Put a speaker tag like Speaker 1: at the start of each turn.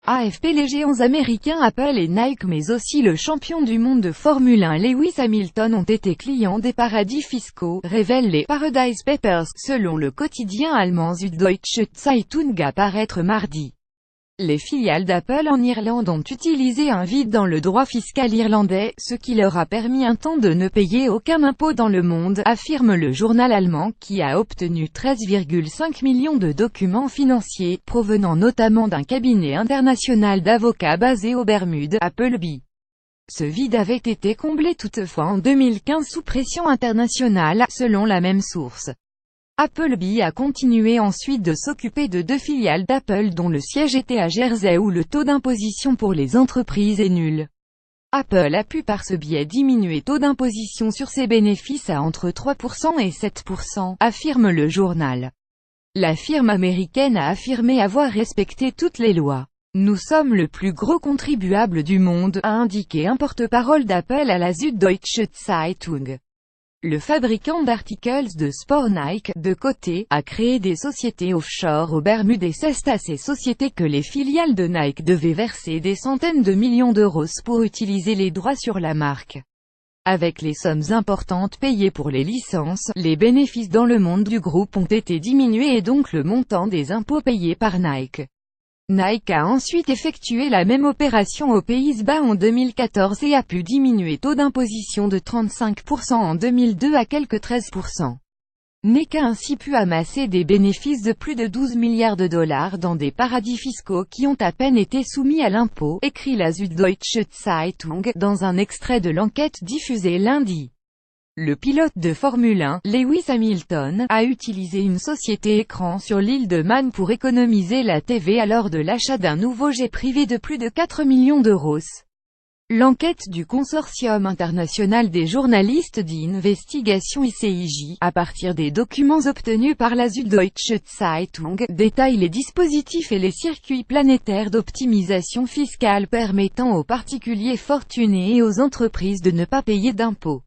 Speaker 1: AFP. Les géants américains Apple et Nike mais aussi le champion du monde de Formule 1 Lewis Hamilton ont été clients des paradis fiscaux, révèlent les Paradise Papers, selon le quotidien allemand Süddeutsche Zeitung à paraître mardi. Les filiales d'Apple en Irlande ont utilisé un vide dans le droit fiscal irlandais, ce qui leur a permis un temps de ne payer aucun impôt dans le monde, affirme le journal allemand qui a obtenu 13,5 millions de documents financiers, provenant notamment d'un cabinet international d'avocats basé aux Bermudes, Appleby. Ce vide avait été comblé toutefois en 2015 sous pression internationale, selon la même source. Appleby a continué ensuite de s'occuper de 2 filiales d'Apple dont le siège était à Jersey où le taux d'imposition pour les entreprises est nul. Apple a pu par ce biais diminuer taux d'imposition sur ses bénéfices à entre 3% et 7%, affirme le journal. La firme américaine a affirmé avoir respecté toutes les lois. Nous sommes le plus gros contribuable du monde, a indiqué un porte-parole d'Apple à la Süddeutsche Zeitung. Le fabricant d'articles de sport Nike, de côté, a créé des sociétés offshore aux Bermudes et c'est à ces sociétés que les filiales de Nike devaient verser des centaines de millions d'euros pour utiliser les droits sur la marque. Avec les sommes importantes payées pour les licences, les bénéfices dans le monde du groupe ont été diminués et donc le montant des impôts payés par Nike. Nike a ensuite effectué la même opération aux Pays-Bas en 2014 et a pu diminuer taux d'imposition de 35% en 2002 à quelque 13%. Nike a ainsi pu amasser des bénéfices de plus de 12 milliards de dollars dans des paradis fiscaux qui ont à peine été soumis à l'impôt, écrit la Süddeutsche Zeitung, dans un extrait de l'enquête diffusée lundi. Le pilote de Formule 1, Lewis Hamilton, a utilisé une société écran sur l'île de Man pour économiser la TVA lors de l'achat d'un nouveau jet privé de plus de 4 millions d'euros. L'enquête du consortium international des journalistes d'investigation ICIJ, à partir des documents obtenus par la Süddeutsche Zeitung, détaille les dispositifs et les circuits planétaires d'optimisation fiscale permettant aux particuliers fortunés et aux entreprises de ne pas payer d'impôts.